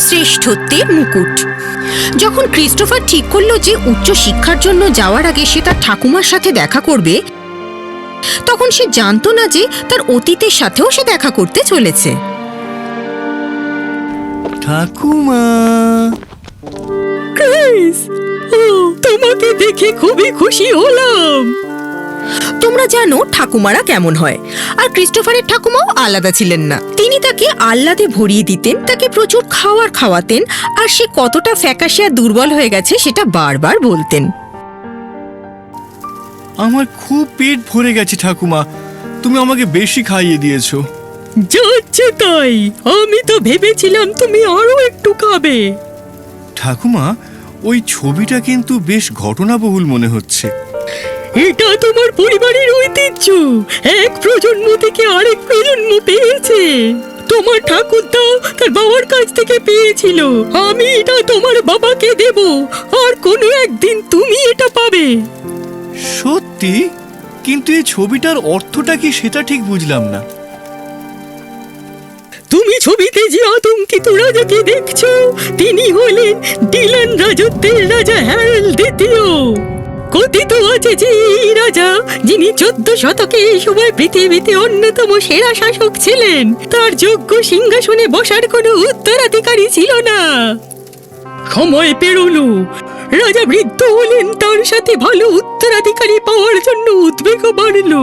শ্রেষ্ঠত্বের মুকুট। যখন ক্রিস্টোফার ঠিক করলো যে উচ্চ শিক্ষার জন্য যাওয়ার আগে সে তার ঠাকুমার সাথে দেখা করবে, তখন সে জানতো না যে তার অতীতের সাথেও সে দেখা করতে চলেছে। ঠাকুমা, ক্রিস, তোমাকে দেখে খুবই খুশি হলাম। তোমরা জানো ঠাকুমারা কেমন হয়, আর ক্রিস্টোফারের ঠাকুমাও আলাদা ছিলেন না। তিনি তাকে আহ্লাদে ভরিয়ে দিতেন, তাকে প্রচুর খাবার খাওয়াতেন, আর সে কতটা ফ্যাকাশে আর দুর্বল হয়ে গেছে সেটা বারবার বলতেন। আমার খুব পেট ভরে গেছে ঠাকুমা, তুমি আমাকে বেশি খাইয়ে দিয়েছো। যাচ্ছে তাই, আমি তো ভেবেছিলাম তুমি আরো একটু খাবে। ঠাকুমা, ওই ছবিটা কিন্তু বেশ ঘটনাবহুল মনে হচ্ছে। এটা তোমার পরিবারের ঐতিহ্য, এক প্রজন্ম থেকে আরেক প্রজন্ম পেয়েছে। তোমার ঠাকুরদা তার বাবার কাছ থেকে পেয়েছিল। আমি এটা তোমার বাবাকে দেব, আর কোনো একদিন তুমি এটা পাবে। সত্যি? কিন্তু এই ছবিটার অর্থটা কি সেটা ঠিক বুঝলাম না। তুমি ছবিতে যে আতঙ্কিত রাজাকে দেখছো, তিনি হলেন ডিলান রাজত্বের রাজা হ্যারল্ড দ্বিতীয়। কথিত আছে যে এই রাজা, যিনি 14 শতকে এই সময় পৃথিবীতে অন্যতম সেরা শাসক ছিলেন, তার যোগ্য সিংহাসনে বসার কোনো উত্তরাধিকারী ছিল না। সময় পেরোলো, রাজা বৃদ্ধ হলেন, তার সাথে ভালো উত্তরাধিকারী পাওয়ার জন্য উদ্বেগও বাড়ল।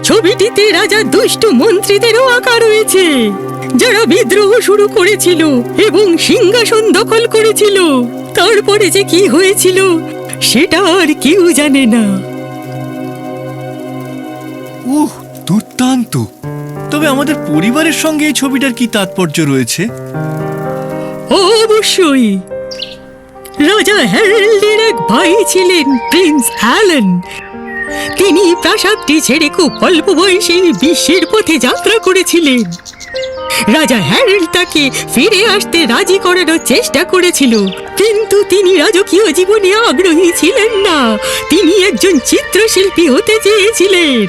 ছবিটিতে রাজার দুষ্ট মন্ত্রীদেরও আঁকা রয়েছে, যারা বিদ্রোহ শুরু করেছিল এবং সিংহাসন দখল করেছিল। তারপরে যে কি হয়েছিল সেটা আর কেউ জানে না। দুর্দান্ত! তবে আমাদের পরিবারের সঙ্গে এই ছবিটার কি তাৎপর্য রয়েছে? অবশ্যই। রাজা হ্যারল্ডের এক ভাই ছিলেন প্রিন্স অ্যালান। তিনি প্রাসাদটি ছেড়ে খুব অল্প বয়সে বিশ্বের পথে যাত্রা করেছিলেন। রাজা হ্যারল্ড তাকে ফিরে আসতে রাজি করানোর চেষ্টা করেছিল, কিন্তু তিনি রাজকীয় জীবনে আগ্রহী ছিলেন না। তিনি একজন চিত্রশিল্পী হতে চেয়েছিলেন।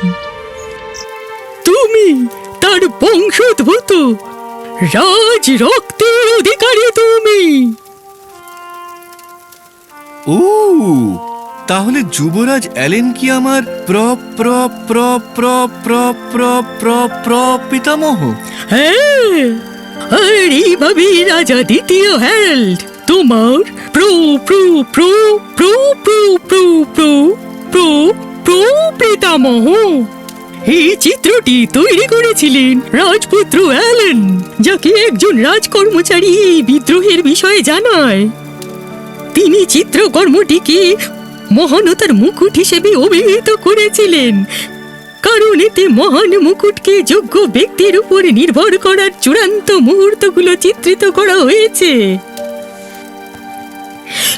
তুমি তার বংশোদ্ভূত, রাজ রক্তের অধিকারী তুমি। ও, তাহলে যুবরাজ অ্যালেন কি আমার প্র প্র প্র প্র প্র প্র প্র প্র পিতামহ? হ্যাঁ, আর এইভাবেই রাজা দ্বিতীয় হ্যারল্ড তোমার প্রো প্রো প্রো প্রো প্রো প্রো প্রো প্রো প্রো পিতামহ। এই চিত্রটি তৈরি করেছিলেন রাজপুত্র অ্যালেন, যাকে একজন রাজকর্মচারী এই বিদ্রোহের বিষয়ে জানায়। তিনি চিত্রকর্মটিকে মহানতার মুকুট হিসেবে অভিহিত করেছিলেন, কারণ এতে মহান মুকুটকে যোগ্য ব্যক্তির উপর নির্ভর করার চূড়ান্ত মুহূর্তগুলো চিত্রিত করা হয়েছে।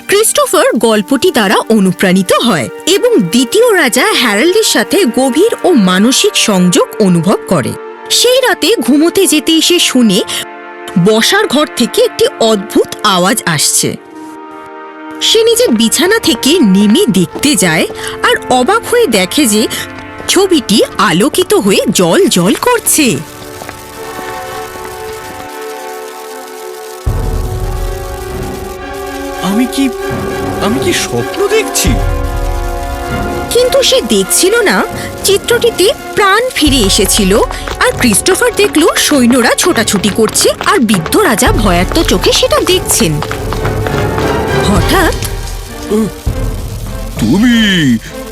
ক্রিস্টোফার গল্পটি দ্বারা অনুপ্রাণিত হয় এবং দ্বিতীয় রাজা হ্যারল্ডের সাথে গভীর ও মানসিক সংযোগ অনুভব করে। সেই রাতে ঘুমোতে যেতেই সে শুনে বসার ঘর থেকে একটি অদ্ভুত আওয়াজ আসছে। সে নিজের বিছানা থেকে নেমে দেখতে যায় আর অবাক হয়ে দেখে যে ছবিটি আলোকিত হয়ে জল জল করছে। আমি কি স্বপ্ন দেখছি? কিন্তু সে দেখছিল না, চিত্রটিতে প্রাণ ফিরে এসেছিল। আর ক্রিস্টোফার দেখল সৈন্যরা ছোটাছুটি করছে আর বৃদ্ধ রাজা ভয়ার্ত চোখে সেটা দেখছেন। হঠাৎ,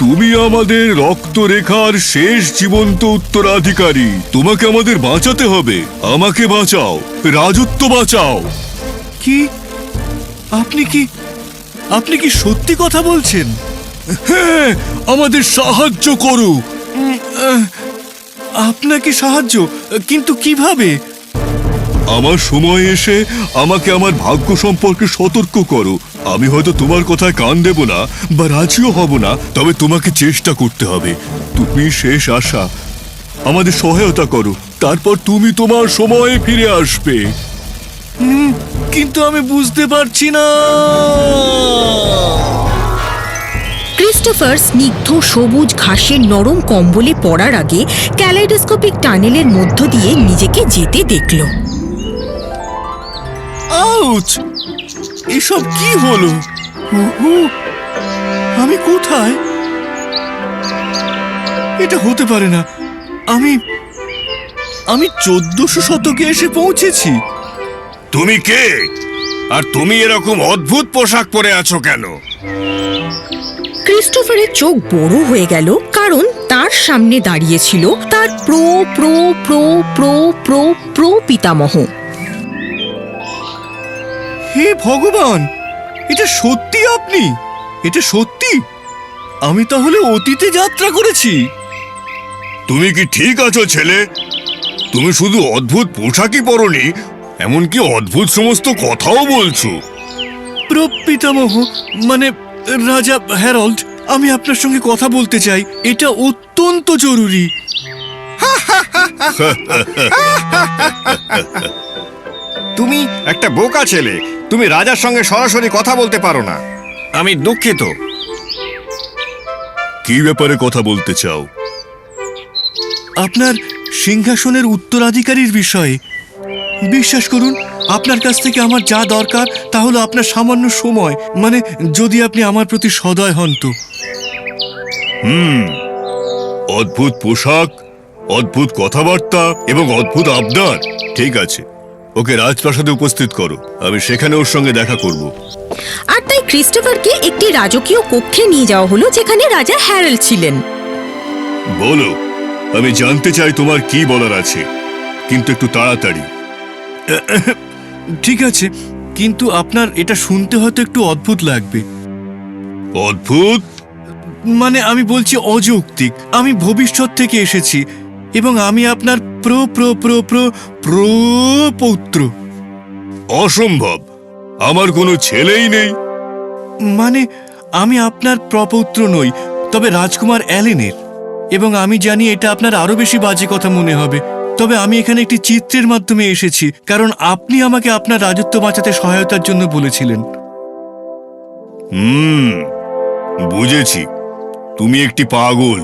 তুমি আমাদের রক্তরেখার শেষ জীবন্ত উত্তরাধিকারী। তোমাকে আমাদের বাঁচাতে হবে। আমাকে বাঁচাও, রাজত্ব বাঁচাও। কি আপনি কি সত্যি কথা বলছেন? হ্যাঁ, আমাদের সাহায্য করো। আপনাকে সাহায্য? কিন্তু কিভাবে? আমার সময় এসে আমাকে আমার ভাগ্য সম্পর্কে সতর্ক করো। আমি হয়তো তোমার কথায় কান দেব না বা রাজিও হব না, তবে তোমাকে চেষ্টা করতে হবে। তুমি শেষ আশা, আমাদের সহায়তা করো, তারপর তুমি তোমার সময়ে ফিরে আসবে। কিন্তু আমি বুঝতে পারছি না। ক্রিস্টোফার স্নিগ্ধ সবুজ ঘাসের নরম কম্বলে পড়ার আগে ক্যালাইডোস্কোপিক টানেলের মধ্য দিয়ে নিজেকে যেতে দেখল। আউচ! এসব কি হলো? উহু, আমি কোথায়? এটা হতে পারে না। আমি 1400 শতকে এসে পৌঁছেছি। তুমি কে? আর তুমি এরকম অদ্ভুত পোশাক পরে আছো কেন? ক্রিস্টোফারের চোখ বড় হয়ে গেল, কারণ তার সামনে দাঁড়িয়েছিল তার প্রো প্রো প্রো প্রো প্রো প্রো পিতামহ। হে ভগবান, এটা সত্যি আপনি? এটা সত্যি? আমি তাহলে অতীতে যাত্রা করেছি। তুমি কি ঠিক আছো ছেলে? তুমি শুধু অদ্ভুত পোশাকই পরনি, এমনকি অদ্ভুত সমস্ত কথাও বলছো। প্রপিতামহ, মানে রাজা হ্যারল্ড, আমি আপনার সঙ্গে কথা বলতে চাই। এটা অত্যন্ত জরুরি। তুমি একটা বোকা ছেলে। তুমি রাজার সঙ্গে সরাসরি কথা বলতে পারো না। আমি দুঃখিত। কি ব্যাপারে কথা বলতে চাও? আপনার সিংহাসনের উত্তরাধিকারীর বিষয়ে। বিশ্বাস করুন, আপনার কাছ থেকে আমার যা দরকার তা হলো আপনার সামান্য সময়, মানে যদি আপনি আমার প্রতি সদয় হন তো। অদ্ভুত পোশাক, অদ্ভুত কথাবার্তা এবং অদ্ভুত আবদার। ঠিক আছে, ওকে রাজপ্রাসাদে উপস্থিত করো, আমি সেখানে ওর সঙ্গে দেখা করব। আর তাই ক্রিস্টোফারকে একটি রাজকীয় কক্ষে নিয়ে যাওয়া হলো, যেখানে রাজা হ্যারল্ড ছিলেন। বলো, আমি জানতে চাই তোমার কি বলার আছে, কিন্তু একটু তাড়াতাড়ি। ঠিক আছে, কিন্তু আপনার এটা শুনতে হয়তো একটু অদ্ভুত লাগবে। অদ্ভুত? মানে আমি বলছি অযৌক্তিক। আমি ভবিষ্যৎ থেকে এসেছি এবং আমি আপনার প্রো প্রো প্রো প্রো প্রো পৌত্র। অসম্ভব, আমার কোনো ছেলেই নেই। মানে আমি আপনার প্রপৌত্র নই, তবে রাজকুমার অ্যালেনের। এবং আমি জানি এটা আপনার আরো বেশি বাজে কথা মনে হবে, তবে আমি এখানে একটি চিত্রের মাধ্যমে এসেছি, কারণ আপনি আমাকে আপনার রাজত্ব বাঁচাতে সহায়তার জন্য বলেছিলেন। বুঝেছি, তুমি একটি পাগল।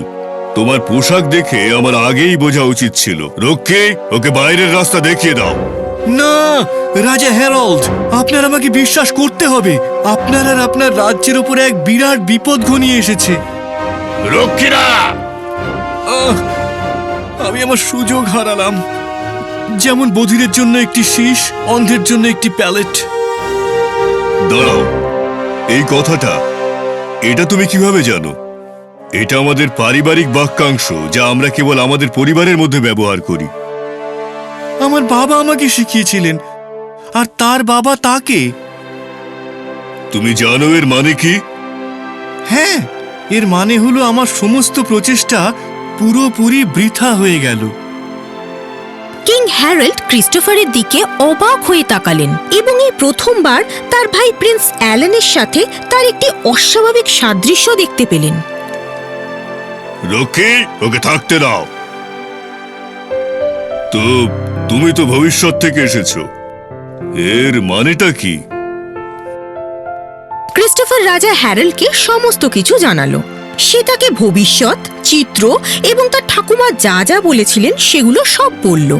তোমার পোশাক দেখে আমার আগেই বোঝা উচিত ছিল। রক্ষে, ওকে বাইরের রাস্তা দেখিয়ে দাও। না রাজা হ্যারল্ড, আপনার আমাকে বিশ্বাস করতে হবে। আপনার আর আপনার রাজ্যের উপরে এক বিরাট বিপদ ঘনিয়ে এসেছে। রক্ষীরা! আমি আমার সুযোগ হারালাম, যেমন বধিরের জন্য একটি শীষ, অন্ধের জন্য একটি প্যালেট। দাঁড়াও, এই কথাটা এটা তুমি কিভাবে জানো? এটা আমাদের পারিবারিক বাক্যাংশ, যা আমরা কেবল আমাদের পরিবারের মধ্যে ব্যবহার করি। আমার বাবা আমাকে শিখিয়েছিলেন, আর তার বাবা তাকে। তুমি জানো এর মানে কি? হ্যাঁ, এর মানে হলো আমার সমস্ত প্রচেষ্টা পুরোপুরি বৃথা হয়ে গেল। কিং হ্যারল্ড ক্রিস্টোফারের দিকে অবাক হয়ে তাকালেন এবং এই প্রথমবার তার ভাই প্রিন্স অ্যালেনের সাথে তার একটি অস্বাভাবিক সাদৃশ্য দেখতে পেলেন। রক্ষী, ওকে থাকতে দাও। তো তুমি তো ভবিষ্যৎ থেকে এসেছো, এর মানেটা কি? ক্রিস্টোফার রাজা হ্যারল্ডকে সমস্ত কিছু জানালো। সে তাকে ভবিষ্যৎ, চিত্র এবং তার ঠাকুমা যা যা বলেছিলেন সেগুলো সব বলল।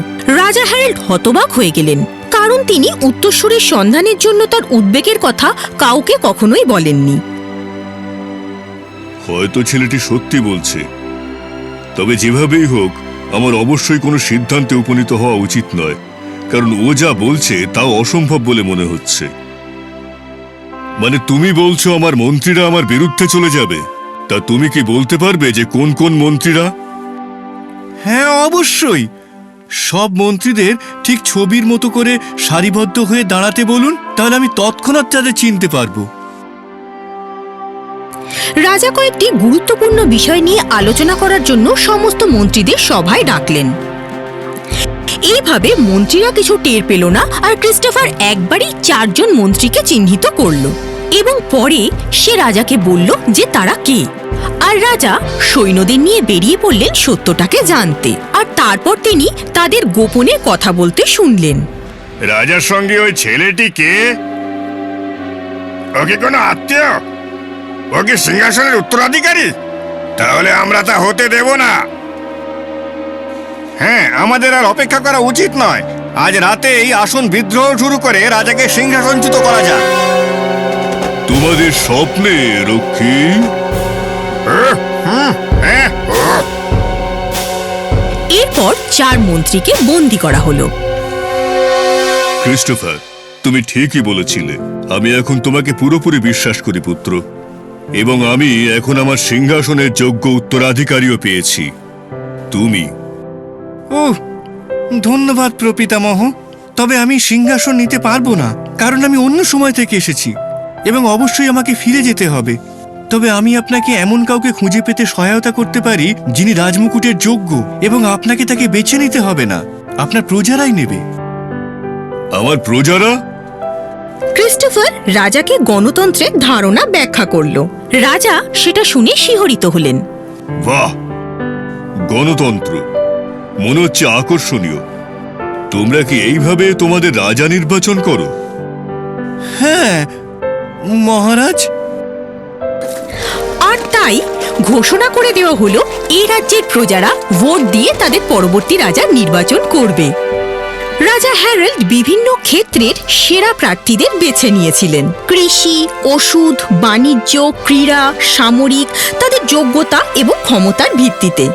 রাজা হ্যারল্ড হতবাক হয়ে গেলেন, কারণ তিনি উত্তরসূরির সন্ধানের জন্য তার উদ্বেগের কথা কাউকে কখনোই বলেননি। হয়তো ছেলেটি সত্যি বলছে, তবে যেভাবেই হোক আমার অবশ্যই কোনো সিদ্ধান্তে উপনীত হওয়া উচিত নয়, কারণ ও যা বলছে তাও অসম্ভব বলে মনে হচ্ছে। মানে তুমি বলছো আমার মন্ত্রীরা আমার বিরুদ্ধে চলে যাবে? তা তুমি কি বলতে পারবে যে কোন কোন মন্ত্রীরা? হ্যাঁ, অবশ্যই। সব মন্ত্রীদের ঠিক ছবির মতো করে সারিবদ্ধ হয়ে দাঁড়াতে বলুন, তাহলে আমি তৎক্ষণাৎ তাদের চিনতে পারবো। রাজা কয়েকটি গুরুত্বপূর্ণ বিষয় নিয়ে আলোচনা করার জন্য সমস্ত মন্ত্রীদের সভায় ডাকলেন। এইভাবে মন্ত্রীরা কিছু টের পেল না, আর ক্রিস্টোফার একবারই 4 জন মন্ত্রীকে চিহ্নিত করল এবং পরে সে রাজাকে বলল যে তারা কে। আর রাজা সৈন্যদের নিয়ে বেরিয়ে পড়লেন সত্যটাকে জানতে, আর তারপর তিনি তাদের গোপনে কথা বলতে শুনলেন। রাজার সঙ্গে ওই ছেলেটি কে? ওকে কোনো আত্মীয়? ও কি সিংহাসনের উত্তরাধিকারী? তাহলে আমরা তা হতে দেব না। হ্যাঁ, আমাদের আর অপেক্ষা করা উচিত নয়। আজ রাতে এই আসন বিদ্রোহ শুরু করে রাজাকে সিংহাসনচ্যুত করা যাক। তোমাদের স্বপ্নে, রক্ষী। এরপর 4 মন্ত্রীকে বন্দি করা হলো। ক্রিস্টোফার, তুমি ঠিকই বলেছিলে। আমি এখন তোমাকে পুরোপুরি বিশ্বাস করি, পুত্র। এবং আমি এখন আমার সিংহাসনের যোগ্য উত্তরাধিকারীও পেয়েছি, তুমি। ওহ, ধন্যবাদ প্রপিতামহ। তবে আমি সিংহাসন নিতে পারবো না, কারণ আমি অন্য সময় থেকে এসেছি এবং অবশ্যই আমাকে ফিরে যেতে হবে। তবে আমি আপনাকে এমন কাউকে খুঁজে পেতে সহায়তা করতে পারি যিনি রাজমুকুটের যোগ্য, এবং আপনাকে তাকে বেছে নিতে হবে না, আপনার প্রজারাই নেবে। আমার প্রজারা? ক্রিস্টোফার রাজাকে গণতন্ত্রের ধারণা ব্যাখ্যা করল। রাজা সেটা শুনে শিহরিত হলেন। বাহ, গণতন্ত্র মনে হচ্ছে আকর্ষণীয়। তোমরা কি এইভাবে তোমাদের রাজা নির্বাচন করো? হ্যাঁ মহারাজ। আর তাই ঘোষণা করে দেওয়া হলো এই রাজ্যের প্রজারা ভোট দিয়ে তাদের পরবর্তী রাজা নির্বাচন করবে। রাজা হ্যারল্ড বিভিন্ন ক্ষেত্রের সেরা প্রার্থীদের বেছে নিয়েছিলেন। কৃষি, ওষুধ, বাণিজ্য, ক্রীড়া, সামরিক, তাদের যোগ্যতা এবং ক্ষমতার ভিত্তিতে।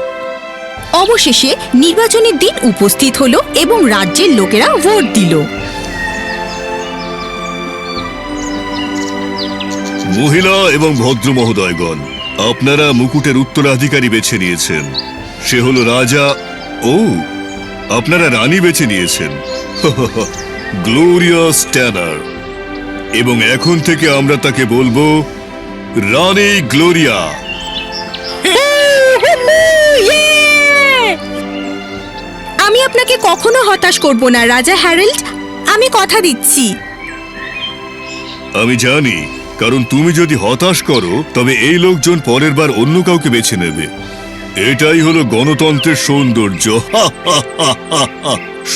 অবশেষে নির্বাচনের দিন উপস্থিত হলো এবং রাজ্যের লোকেরা ভোট দিল। মহিলা এবং ভদ্র মহোদয়গণ, আপনারা মুকুটের উত্তরাধিকারী বেছে নিয়েছেন। সে হলো রাজা। ও, আপনারা রানী বেছে নিয়েছেন, গ্লোরিয়া স্ট্যানার। এবং এখন থেকে আমরা তাকে বলবো রানী গ্লোরিয়া। আমি আপনাকে কখনো হতাশ করব না রাজা হ্যারল্ড, আমি কথা দিচ্ছি। আমি জানি, কারণ তুমি যদি হতাশ করো তবে এই লোকজন পরের বার অন্য কাউকে বেছে নেবে। এটাই হলো গণতন্ত্রের সৌন্দর্য।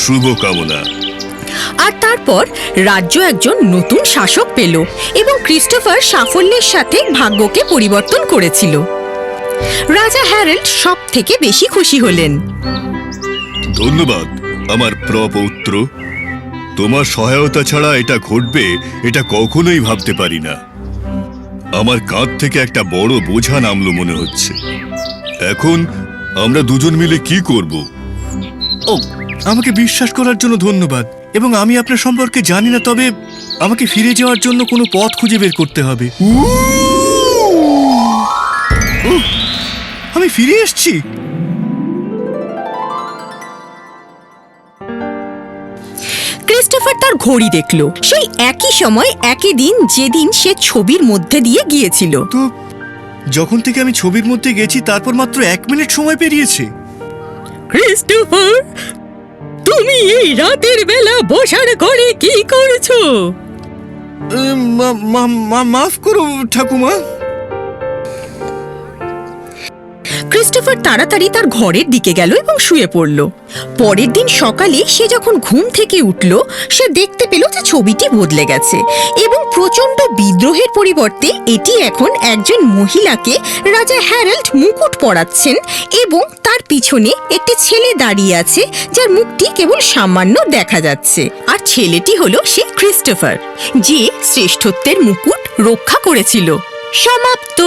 শুভকামনা। আর তারপর রাজ্য একজন নতুন শাসক পেল এবং ক্রিস্টোফার সাফল্যের সাথে ভাগ্যকে পরিবর্তন করেছিল। রাজা হ্যারল্ড সব থেকে বেশি খুশি হলেন। ধন্যবাদ আমার প্রপৌত্র। তোমার সহায়তা ছাড়া এটা ঘটবে এটা কখনোই ভাবতে পারি না। আমার কাঁধ থেকে একটা বড় বোঝা নামলো মনে হচ্ছে। এখন আমরা দুজন মিলে কি করব? ও, আমাকে বিশ্বাস করার জন্য ধন্যবাদ। এবং আমি আপনার সম্পর্কে জানি না, তবে আমাকে ফিরে যাওয়ার জন্য কোনো পথ খুঁজে বের করতে হবে। আমি ফিরে এসেছি। ক্রিস্টোফার তার ঘড়ি দেখল, সেই একই সময় একই দিন যেদিন সে ছবির মধ্যে দিয়ে গিয়েছিল। তো যখন থেকে আমি ছবির মধ্যে গেছি তারপর মাত্র 1 মিনিট সময় পেরিয়েছে। ক্রিস্টোফার, তুমি এই রাতের বেলা বসার ঘরে কি করছো? মাফ করো ঠাকুমা। ক্রিস্টোফার তাড়াতাড়ি তার ঘরের দিকে গেল এবং শুয়ে পড়ল। পরের দিন সকালে সে যখন ঘুম থেকে উঠল, সে দেখতে পেল যে ছবিটি বদলে গেছে এবং প্রচন্ড বিদ্রোহের পরিবর্তে এটি এখন একজন মহিলাকে রাজা হ্যারল্ড মুকুট পরাচ্ছেন এবং তার পিছনে একটি ছেলে দাঁড়িয়ে আছে যার মুখটি কেবল সামান্য দেখা যাচ্ছে। আর ছেলেটি হলো সে ক্রিস্টোফার, যে শ্রেষ্ঠত্বের মুকুট রক্ষা করেছিল। সমাপ্ত।